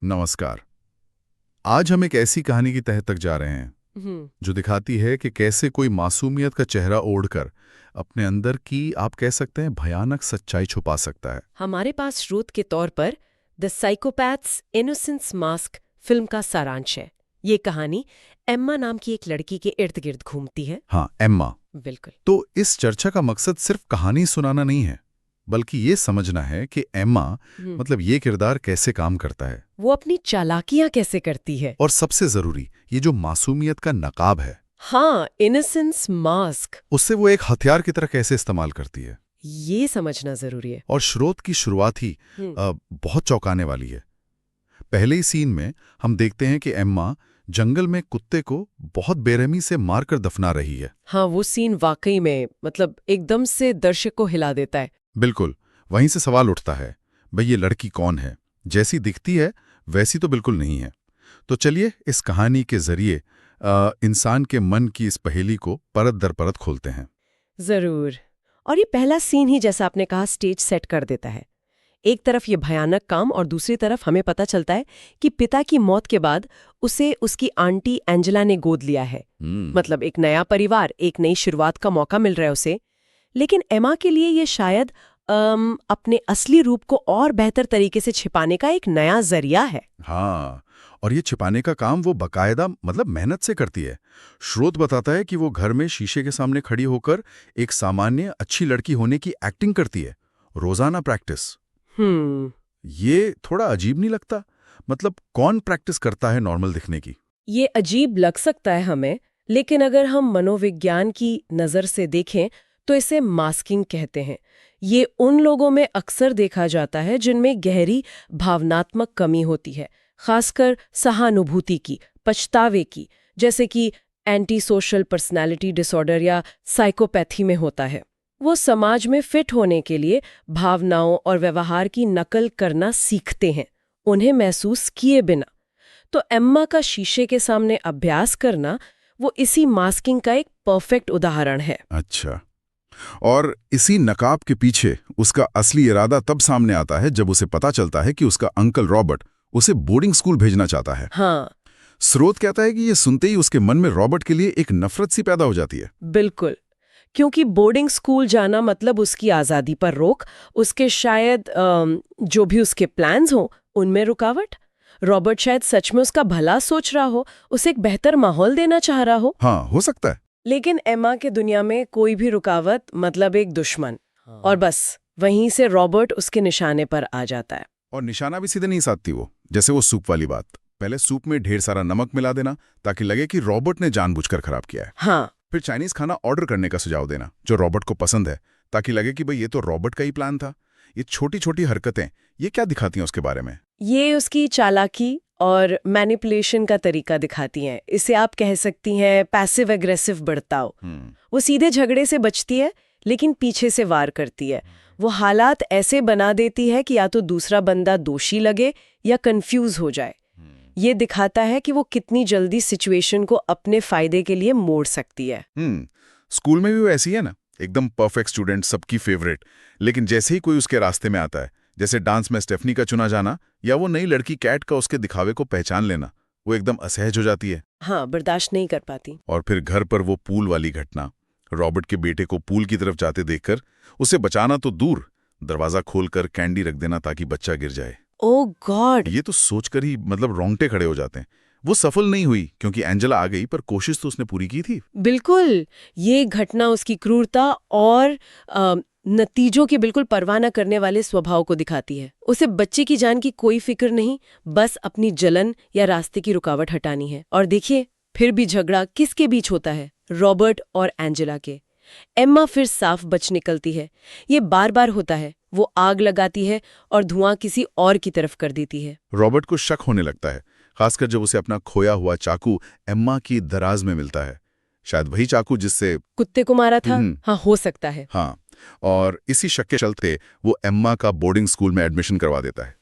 नमस्कार। आज हम एक ऐसी कहानी की तह तक जा रहे हैं जो दिखाती है कि कैसे कोई मासूमियत का चेहरा ओढ़कर अपने अंदर की आप कह सकते हैं भयानक सच्चाई छुपा सकता है। हमारे पास स्रोत के तौर पर the psychopaths innocence mask film का सारांश है। ये कहानी एम्मा नाम की एक लड़की के इर्द गिर्द घूमती है। हाँ, एम्मा। बिल्कुल। तो इस चर्चा का मकसद सिर्फ कहानी सुनाना नहीं है, बल्कि ये समझना है कि एम्मा मतलब ये किरदार कैसे काम करता है, वो अपनी चालाकियां कैसे करती है। और सबसे जरूरी ये जो मासूमियत का नकाब है, हाँ, इनोसेंस मास्क, उससे वो एक हथियार की तरह कैसे इस्तेमाल करती है, ये समझना जरूरी है। और स्रोत की शुरुआत ही बहुत चौंकाने वाली है। पहले ही सीन में हम देखते हैं कि एम्मा जंगल में कुत्ते को बहुत बेरहमी से मारकर दफना रही है। हाँ, वो सीन वाकई में मतलब एकदम से दर्शक को हिला देता है। बिल्कुल। वहीं से सवाल उठता है, भाई ये लड़की कौन है? जैसी दिखती है वैसी तो बिल्कुल नहीं है। तो चलिए इस कहानी के जरिए इंसान के मन की इस पहेली को परत दर परत खोलते हैं। जरूर। और ये पहला सीन ही, जैसा आपने कहा, स्टेज सेट कर देता है। एक तरफ ये भयानक काम और दूसरी तरफ हमें पता चलता है कि पिता की मौत के बाद उसे उसकी आंटी एंजेला ने गोद लिया है। मतलब एक नया परिवार, एक नई शुरुआत का मौका मिल रहा है उसे। लेकिन एमा के लिए ये शायद अपने असली रूप को और बेहतर तरीके से छिपाने का एक नया जरिया है। हाँ, और ये छिपाने का काम वो बकायदा मतलब मेहनत से करती है। स्रोत बताता है कि वो घर में शीशे के सामने खड़ी होकर एक सामान्य अच्छी लड़की होने की एक्टिंग करती है, रोजाना प्रैक्टिस। ये थोड़ा अजीब नहीं लगता? मतलब कौन प्रैक्टिस करता है नॉर्मल दिखने की? ये अजीब लग सकता है हमें, लेकिन अगर हम मनोविज्ञान की नज़र से देखें तो इसे मास्किंग कहते हैं। ये उन लोगों में अक्सर देखा जाता है जिनमें गहरी भावनात्मक कमी होती है, खासकर सहानुभूति की, पछतावे की, जैसे कि एंटी सोशल पर्सनैलिटी डिसऑर्डर या साइकोपैथी में होता है। वो समाज में फिट होने के लिए भावनाओं और व्यवहार की नकल करना सीखते हैं, उन्हें महसूस किए बिना। तो एम्मा का शीशे के सामने अभ्यास करना वो इसी मास्किंग का एक परफेक्ट उदाहरण है। अच्छा, और इसी नकाब के पीछे उसका असली इरादा तब सामने आता है जब उसे पता चलता है कि उसका अंकल रॉबर्ट उसे बोर्डिंग स्कूल भेजना चाहता है। हाँ, स्रोत कहता है कि ये सुनते ही उसके मन में रॉबर्ट के लिए एक नफरत सी पैदा हो जाती है। बिल्कुल। क्योंकि बोर्डिंग स्कूल जाना मतलब उसकी आज़ादी पर रोक, उसके शायद जो भी उसके प्लान्स हों उनमें रुकावट। रॉबर्ट शायद सच में उसका भला सोच रहा हो, उसे एक बेहतर माहौल देना चाह रहा हो। हाँ, हो सकता है। लेकिन एमा के दुनिया में कोई भी रुकावट मतलब एक दुश्मन। और बस वहीं से रॉबर्ट उसके निशाने पर आ जाता है। और निशाना भी सीधे नहीं साधती वो, जैसे वो सूप वाली बात। पहले सूप में ढेर सारा नमक मिला देना ताकि लगे कि रॉबर्ट ने जानबूझकर खराब किया है। हाँ, फिर चाइनीज खाना ऑर्डर करने का सुझाव देना जो रॉबर्ट को पसंद है, ताकि लगे कि भाई ये तो रॉबर्ट का ही प्लान था। ये छोटी छोटी हरकतें ये क्या दिखाती हैं उसके बारे में? ये उसकी चालाकी और मैनिपुलेशन का तरीका दिखाती हैं। इसे आप कह सकती हैं पैसिव एग्रेसिव बर्ताव। वो सीधे झगड़े से बचती है, लेकिन पीछे से वार करती है। वो हालात ऐसे बना देती है कि या तो दूसरा बंदा दोषी लगे या कंफ्यूज हो जाए। ये दिखाता है कि वो कितनी जल्दी सिचुएशन को अपने फायदे के लिए मोड़ सकती है। स्कूल में भी वो ऐसी है ना, एकदम परफेक्ट स्टूडेंट, सबकी फेवरेट। लेकिन जैसे ही कोई उसके रास्ते में आता है, जैसे डांस में स्टेफनी का चुना जाना या वो नई लड़की कैट का उसके दिखावे को पहचान लेना, वो एकदम असहज हो जाती है। हाँ, बर्दाश्त नहीं कर पाती। और फिर घर पर वो पूल वाली घटना, रॉबर्ट के बेटे को पूल की तरफ जाते देखकर उसे बचाना तो दूर, दरवाजा खोलकर कैंडी रख देना ताकि बच्चा गिर जाए। ओह गॉड! ये तो सोचकर ही मतलब रोंगटे खड़े हो जाते हैं। वो सफल नहीं हुई क्योंकि एंजेला आ गई, पर कोशिश तो उसने पूरी की थी। बिल्कुल। ये घटना उसकी क्रूरता और नतीजों की बिल्कुल परवाह न करने वाले स्वभाव को दिखाती है। उसे बच्चे की जान की कोई फिक्र नहीं, बस अपनी जलन या रास्ते की रुकावट हटानी है। और देखिए, फिर भी झगड़ा किसके बीच होता है? रॉबर्ट और एंजेला के। एम्मा फिर साफ बच निकलती है। ये बार बार होता है। वो आग लगाती है और धुआं किसी और की तरफ कर देती है। रॉबर्ट को शक होने लगता है, खासकर जब उसे अपना खोया हुआ चाकू एम्मा की दराज में मिलता है। शायद वही चाकू जिससे कुत्ते को मारा था। हाँ, हो सकता है। हाँ, और इसी शक के चलते वो एम्मा का बोर्डिंग स्कूल में एडमिशन करवा देता है।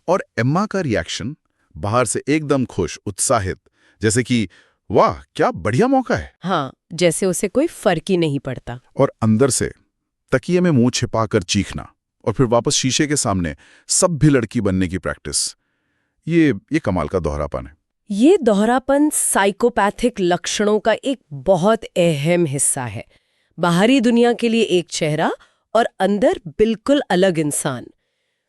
और एम्मा का रिएक्शन बाहर से एकदम खुश, उत्साहित, जैसे कि वाह क्या बढ़िया मौका है। हाँ, जैसे उसे कोई फर्क ही नहीं पड़ता। और अंदर से तकिए में मुंह छिपाकर चीखना और फिर वापस शीशे के सामने सब भी लड़की बनने की प्रैक्टिस। ये कमाल का दोहरापन है। ये दोहरापन साइकोपैथिक लक्षणों का एक बहुत अहम हिस्सा है। बाहरी दुनिया के लिए एक चेहरा और अंदर बिल्कुल अलग इंसान।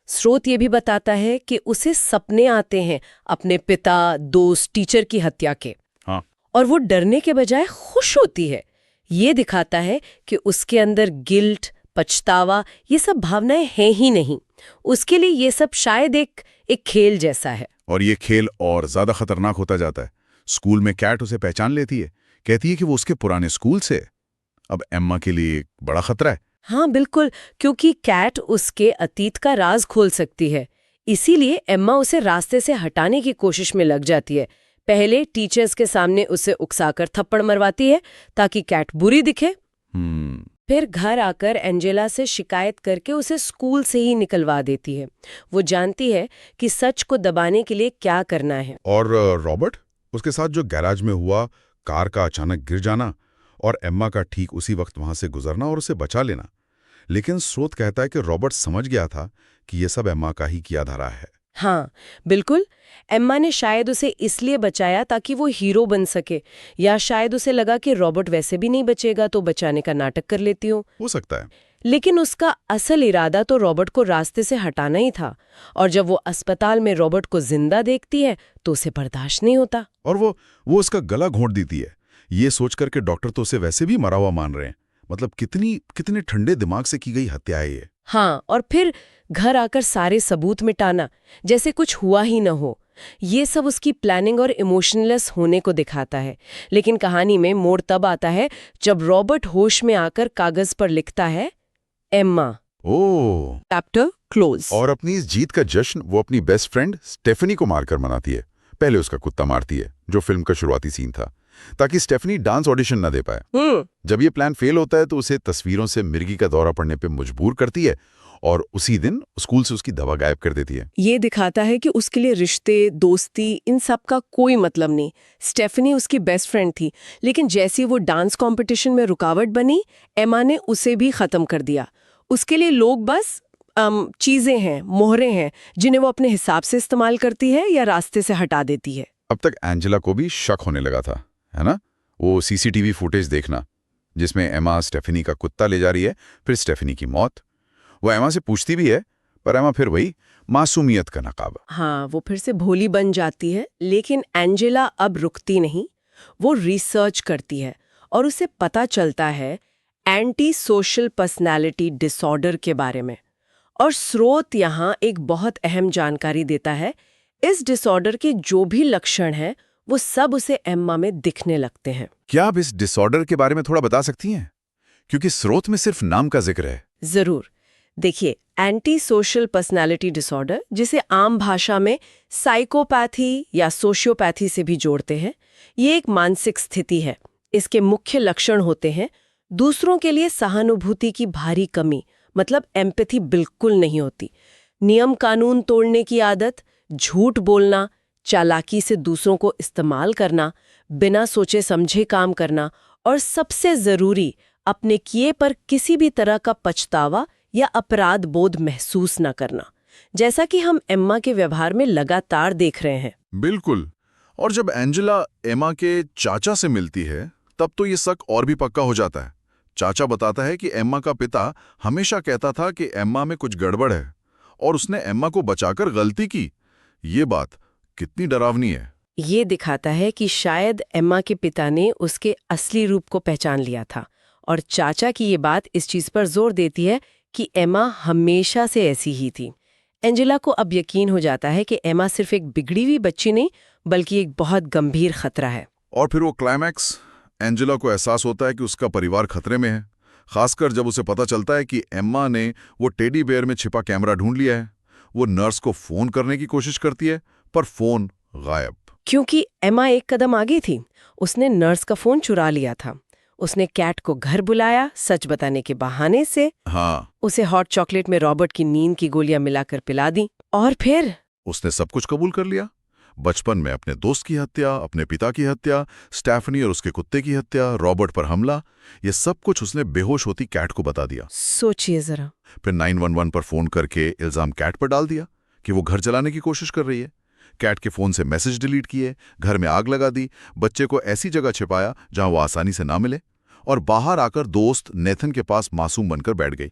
स्रोत ये भी बताता है कि उसे सपने आते हैं अपने पिता, दोस्त, टीचर की हत्या के। हाँ। और वो डरने के बजाय खुश होती है। ये दिखाता है कि उसके अंदर गिल्ट, पछतावा, ये सब भावनाएं हैं ही नहीं। उसके लिए ये सब शायद एक खेल जैसा है। और ये खेल और ज्यादा खतरनाक होता जाता है। स्कूल में कैट उसे पहचान लेती है, कहती है कि वो उसके पुराने स्कूल से। अब एम्मा के लिए एक बड़ा खतरा है। हाँ बिल्कुल, क्योंकि कैट उसके अतीत का राज खोल सकती है। इसीलिए एम्मा उसे रास्ते से हटाने की कोशिश में लग जाती है। पहले टीचर्स के सामने उसे उकसाकर थप्पड़ मरवाती है ताकि कैट बुरी दिखे। फिर घर आकर एंजेला से शिकायत करके उसे स्कूल से ही निकलवा देती है। वो जानती है कि सच को दबाने के लिए क्या करना है। और रॉबर्ट, उसके साथ जो गैराज में हुआ, कार का अचानक गिर जाना और एम्मा का ठीक उसी वक्त वहां से गुजरना और उसे बचा लेना। लेकिन स्रोत कहता है कि रॉबर्ट समझ गया था कि ये सब एम्मा का ही किया धरा है। हाँ बिल्कुल, एम्मा ने शायद उसे इसलिए बचाया ताकि वो हीरो बन सके, या शायद उसे लगा कि रॉबर्ट वैसे भी नहीं बचेगा तो बचाने का नाटक कर लेती हूँ। हो सकता है। लेकिन उसका असल इरादा तो रॉबर्ट को रास्ते से हटाना ही था। और जब वो अस्पताल में रॉबर्ट को जिंदा देखती है तो उसे बर्दाश्त नहीं होता। और वो उसका गला घोंट देती है, ये सोचकर के डॉक्टर तो उसे वैसे भी मरा हुआ मान रहे हैं। मतलब कितने ठंडे दिमाग से की गई हत्या है ये। हाँ, और फिर घर आकर सारे सबूत मिटाना, जैसे कुछ हुआ ही न हो। ये सब उसकी प्लानिंग और इमोशनलेस होने को दिखाता है। लेकिन कहानी में मोड़ तब आता है जब रॉबर्ट होश में आकर कागज पर लिखता है, एम्मा। ओह। Chapter close. और अपनी इस जीत का जश्न वो अपनी बेस्ट फ्रेंड स्टेफनी को मारकर मनाती है। पहले उसका कुत्ता मारती है, जो फिल्म का शुरुआती सीन था, ताकि स्टेफनी डांस ऑडिशन न दे पाए। जब ये प्लान फेल होता है तो उसे तस्वीरों से मिर्गी का दौरा पड़ने पे मजबूर करती है और उसी दिन स्कूल से उसकी दवा गायब कर देती है। ये दिखाता है कि उसके लिए रिश्ते, दोस्ती, इन सब का कोई मतलब नहीं। स्टेफनी उसकी बेस्ट फ्रेंड थी, लेकिन जैसी वो डांस कंपटीशन में रुकावट बनी, एम्मा ने उसे भी खत्म कर दिया। उसके लिए लोग बस चीजें हैं, मोहरें हैं, जिन्हें वो अपने हिसाब से इस्तेमाल करती है या रास्ते से हटा देती है। अब तक एंजेला को भी शक होने लगा था, है ना? वो सीसीटीवी फुटेज देखना जिसमें एम्मा स्टेफनी का कुत्ता ले जा रही है, फिर स्टेफनी की मौत। वो एम्मा से पूछती भी है, पर एम्मा फिर वही मासूमियत का नकाब। हाँ, वो फिर से भोली बन जाती है। लेकिन एंजेला अब रुकती नहीं। वो रिसर्च करती है और उसे पता चलता है एंटी सोशल पर्सनैलिटी डिसऑर्डर के बारे में। और स्रोत यहाँ एक बहुत अहम जानकारी देता है। इस डिसऑर्डर के जो भी लक्षण हैं, वो सब उसे एम्मा में दिखने लगते हैं। क्या आप इस डिसऑर्डर के बारे में थोड़ा बता सकती हैं? क्योंकि स्रोत में सिर्फ नाम का जिक्र है। जरूर। देखिए, एंटी सोशल पर्सनैलिटी डिसऑर्डर, जिसे आम भाषा में साइकोपैथी या सोशियोपैथी से भी जोड़ते हैं, ये एक मानसिक स्थिति है। इसके मुख्य लक्षण होते हैं दूसरों के लिए सहानुभूति की भारी कमी, मतलब एम्पैथी बिल्कुल नहीं होती, नियम कानून तोड़ने की आदत, झूठ बोलना, चालाकी से दूसरों को इस्तेमाल करना, बिना सोचे समझे काम करना, और सबसे जरूरी, अपने किए पर किसी भी तरह का पछतावा या अपराध बोध महसूस न करना, जैसा कि हम एम्मा के व्यवहार में लगातार देख रहे हैं। बिल्कुल। और जब एंजेला एम्मा के चाचा से मिलती है, तब तो ये शक और भी पक्का हो जाता है। चाचा बताता है कि एम्मा का पिता हमेशा कहता था कि एम्मा में कुछ गड़बड़ है और उसने एम्मा को बचाकर गलती की। ये बात कितनी डरावनी है। ये दिखाता है कि शायद एम्मा के पिता ने उसके असली रूप को पहचान लिया था, और चाचा की ये बात इस चीज पर जोर देती है कि एम्मा हमेशा से ऐसी ही थी। एंजेला को अब यकीन हो जाता है कि एम्मा सिर्फ एक बिगड़ी हुई बच्ची नहीं, बल्कि एक बहुत गंभीर खतरा है। और फिर वो क्लाइमैक्स, एंजेला को एहसास होता है कि उसका परिवार खतरे में है, खासकर जब उसे पता चलता है कि एम्मा ने वो टेडी बेयर में छिपा कैमरा ढूंढ लिया है। वो नर्स को फोन करने की कोशिश करती है, पर फोन गायब। क्योंकि एम्मा एक कदम आगे थी। उसने नर्स का फोन चुरा लिया था। उसने कैट को घर बुलाया, सच बताने के बहाने से। हाँ। उसे हॉट चॉकलेट में रॉबर्ट की नींद की गोलियां मिलाकर पिला दी, और फिर उसने सब कुछ कबूल कर लिया। बचपन में अपने दोस्त की हत्या, अपने पिता की हत्या, स्टेफनी और उसके कुत्ते की हत्या, रॉबर्ट पर हमला, ये सब कुछ उसने बेहोश होती कैट को बता दिया। सोचिए जरा। फिर 911 पर फोन करके इल्जाम कैट पर डाल दिया कि वो घर जलाने की कोशिश कर रही है। कैट के फोन से मैसेज डिलीट किए, घर में आग लगा दी, बच्चे को ऐसी जगह छिपाया जहां वो आसानी से ना मिले, और बाहर आकर दोस्त नेथन के पास मासूम बनकर बैठ गई।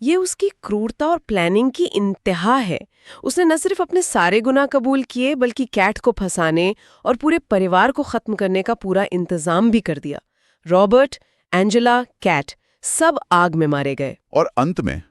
ये उसकी क्रूरता और प्लानिंग की इंतहा है। उसने न सिर्फ अपने सारे गुनाह कबूल किए बल्कि कैट को फंसाने और पूरे परिवार को खत्म करने का पूरा इंतजाम भी कर दिया। रॉबर्ट, एंजेला, कैट सब आग में मारे गए। और अंत में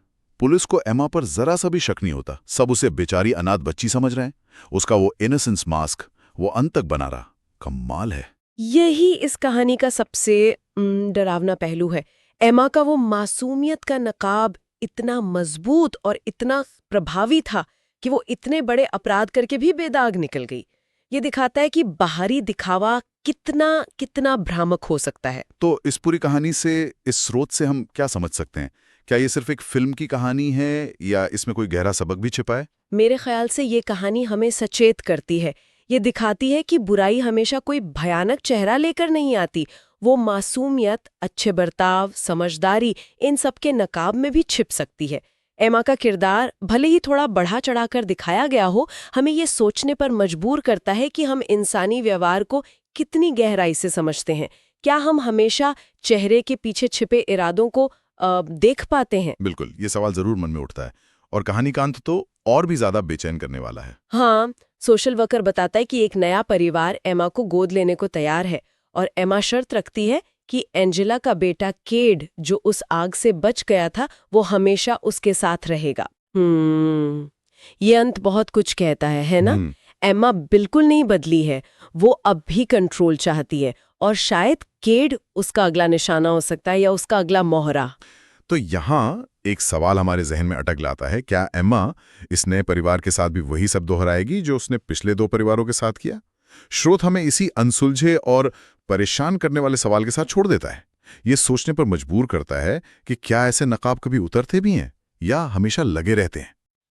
पुलिस को एमा पर जरा सा भी शक नहीं होता। सब उसे बेचारी अनाथ बच्ची समझ रहे हैं। उसका वो इनोसेंस मास्क वो अंत तक बना रहा। कमाल है। यही इस कहानी का सबसे डरावना पहलू है। एमा का वो मासूमियत का नकाब इतना मजबूत और इतना प्रभावी था कि वो इतने बड़े अपराध करके भी बेदाग निकल गई। ये दिखाता है कि बाहरी दिखावा कितना कितना भ्रामक हो सकता है। तो इस पूरी कहानी से, इस स्रोत से हम क्या समझ सकते हैं? क्या ये सिर्फ एक फिल्म की कहानी है या इसमें कोई गहरा सबक भी छिपा है? मेरे ख्याल से ये कहानी हमें सचेत करती है। ये दिखाती है कि बुराई हमेशा कोई भयानक चेहरा लेकर नहीं आती। वो मासूमियत, अच्छे बर्ताव, समझदारी, इन सब के नकाब में भी छिप सकती है। एमा का किरदार भले ही थोड़ा बढ़ा चढ़ाकर दिखाया गया हो, हमें ये सोचने पर मजबूर करता है कि हम इंसानी व्यवहार को कितनी गहराई से समझते हैं। क्या हम हमेशा चेहरे के पीछे छिपे इरादों को देख पाते हैं? बिल्कुल, ये सवाल जरूर मन में उठता है। और कहानी का अंत तो और भी ज्यादा बेचैन करने वाला है। हाँ, सोशल वर्कर बताता है कि एक नया परिवार एमा को गोद लेने को तैयार है और एमा शर्त रखती है कि एंजेला का बेटा केड, जो उस आग से बच गया था, वो हमेशा उसके साथ रहेगा। ये अंत बहुत कुछ कहता है ना? एमा बिल्कुल नहीं बदली है। वो अब भी कंट्रोल चाहती है और शायद केड उसका अगला निशाना हो सकता है या उसका अगला मोहरा। तो यहाँ एक सवाल हमारे जहन में अटक लाता है, क्या एमा इस नए परिवार के साथ भी वही सब दोहराएगी जो उसने पिछले 2 परिवारों के साथ किया? स्रोत हमें इसी अनसुलझे और परेशान करने वाले सवाल के साथ छोड़ देता है। ये सोचने पर मजबूर करता है कि क्या ऐसे नकाब कभी उतरते भी हैं या हमेशा लगे रहते हैं।